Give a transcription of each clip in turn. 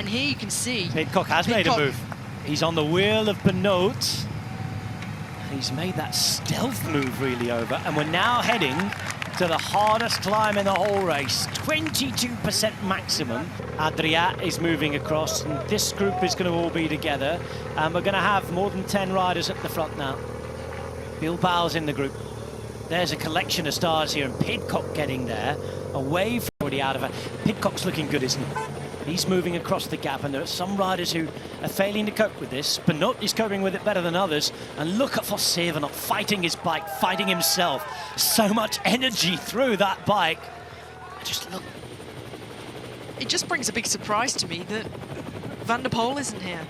And here you can see Pidcock has made a move. He's on the wheel of Benoit. He's made that stealth move really over, and we're now heading to the hardest climb in the whole race, 22% maximum. Adrià is moving across, and this group is going to all be together, and we're going to have more than 10 riders at the front now. Bilbao's in the group. There's a collection of stars here, and Pidcock getting there, away from already out of it. Pidcock's looking good, isn't he? He's moving across the gap, and there are some riders who are failing to cope with this. Benoit is coping with it better than others. And look at Vossevenot fighting his bike, fighting himself. So much energy through that bike. Just look. It just brings a big surprise to me that Van der Poel isn't here.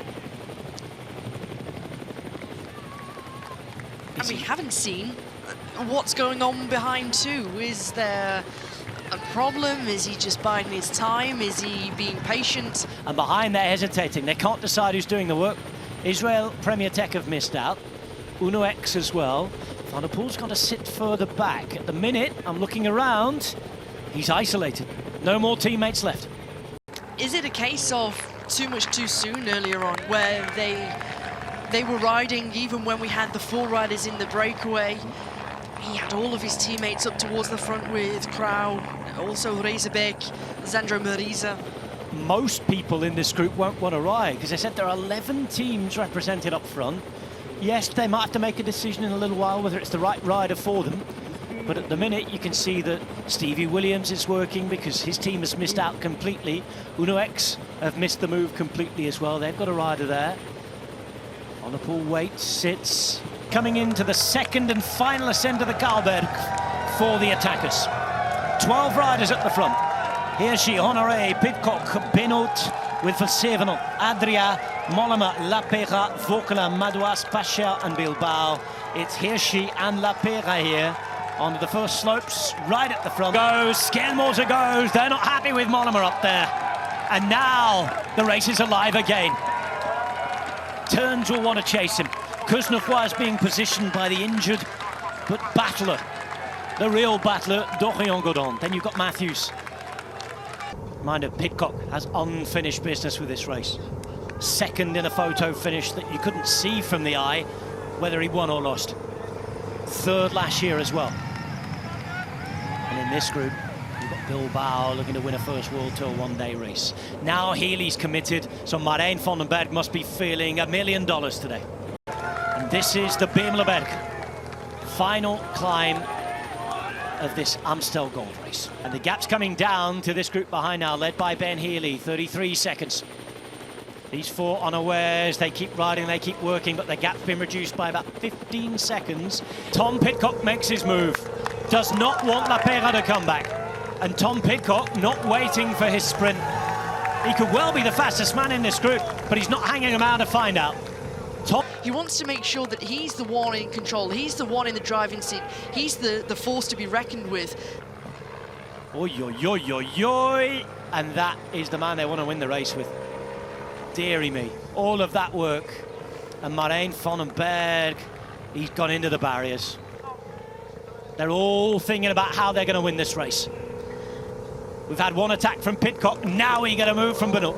And we haven't seen what's going on behind too. Is there a problem? Is he just biding his time? Is he being patient? And behind, they're hesitating. They can't decide who's doing the work. Israel Premier Tech have missed out. Uno X as well. Van der Poel's got to sit further back. At the minute, I'm looking around. He's isolated. No more teammates left. Is it a case of too much too soon earlier on, where they were riding even when we had the 4 riders in the breakaway? He had all of his teammates up towards the front with Krauw, also Reisebeek, Zandro Mariza. Most people in this group won't want to ride, because they said there are 11 teams represented up front. Yes, they might have to make a decision in a little while whether it's the right rider for them. But at the minute, you can see that Stevie Williams is working because his team has missed out completely. Uno X have missed the move completely as well. They've got a rider there. Van der Poel waits, sits. Coming into the second and final ascent of the Kaalberg for the attackers. 12 riders at the front. Hirschi, Honoré, Pidcock, Benoit with Vossevenot, Adrià, Mollema, Lapera, Vokela, Madouas, Pasha and Bilbao. It's Hirschi and Lapera here onto the first slopes, right at the front. Goes, Skelmoser goes, they're not happy with Mollema up there. And now the race is alive again. Turns will want to chase him. Kuznefroy is being positioned by the injured, but battler, the real battler, Dorian Godon. Then you've got Mathieu's. Mind you, Pidcock has unfinished business with this race. Second in a photo finish that you couldn't see from the eye whether he won or lost. Third last year as well. And in this group, you've got Bilbao looking to win a first World Tour one-day race. Now Healy's committed, so Marijn van den Berg must be feeling $1 million today. And this is the Beemlerberg, final climb of this Amstel Gold Race. And the gap's coming down to this group behind now, led by Ben Healy, 33 seconds. These 4 unawares, they keep riding, they keep working, but the gap's been reduced by about 15 seconds. Tom Pidcock makes his move, does not want Lapera to come back. And Tom Pidcock not waiting for his sprint. He could well be the fastest man in this group, but he's not hanging around to find out. He wants to make sure that he's the one in control, he's the one in the driving seat, he's the force to be reckoned with. Oi, oi, oi, oi, oi. And that is the man they want to win the race with. Deary me, all of that work. And Marijn van den Berg, he's gone into the barriers. They're all thinking about how they're going to win this race. We've had one attack from Pidcock, now we get a move from Benoit.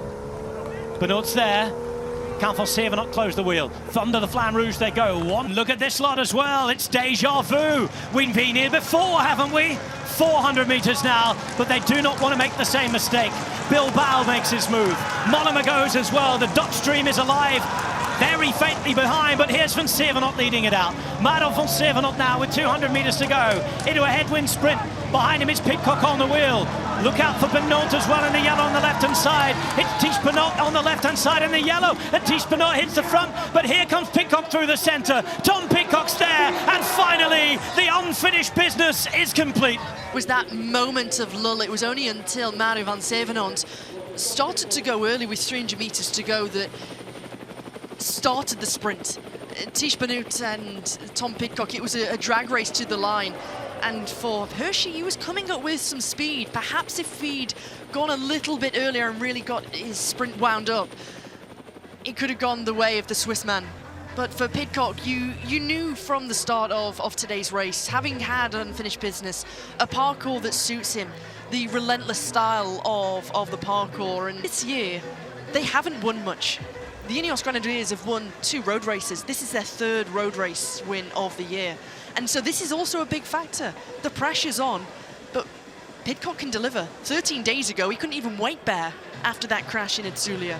Benoit's there. Can Vossevenot close the wheel? Thunder the Flamme Rouge they go. One look at this lot as well. It's deja vu. We've been here before, haven't we? 400 meters now, but they do not want to make the same mistake. Bilbao makes his move. Mollema goes as well. The Dutch Stream is alive. Very faintly behind, but here's Vossevenot leading it out. Mado Vossevenot now with 200 meters to go into a headwind sprint. Behind him is Pidcock on the wheel. Look out for Benoit as well in the yellow on the left-hand side. It's Tiesj Benoit on the left-hand side in the yellow, and Tiesj Benoit hits the front, but here comes Pidcock through the centre. Tom Pidcock's there, and finally, the unfinished business is complete. Was that moment of lull. It was only until Mado Vossevenot started to go early with 300 meters to go that started the sprint. Tiesj Benoit and Tom Pidcock, it was a drag race to the line. And for Hirschi, he was coming up with some speed. Perhaps if he'd gone a little bit earlier and really got his sprint wound up, it could have gone the way of the Swiss man. But for Pidcock, you knew from the start of today's race, having had unfinished business, a parkour that suits him, the relentless style of the parkour. And this year, they haven't won much. The Ineos Grenadiers have won 2 road races. This is their 3rd road race win of the year. And so this is also a big factor. The pressure's on, but Pidcock can deliver. 13 days ago, he couldn't even weight bear after that crash in Itzulia.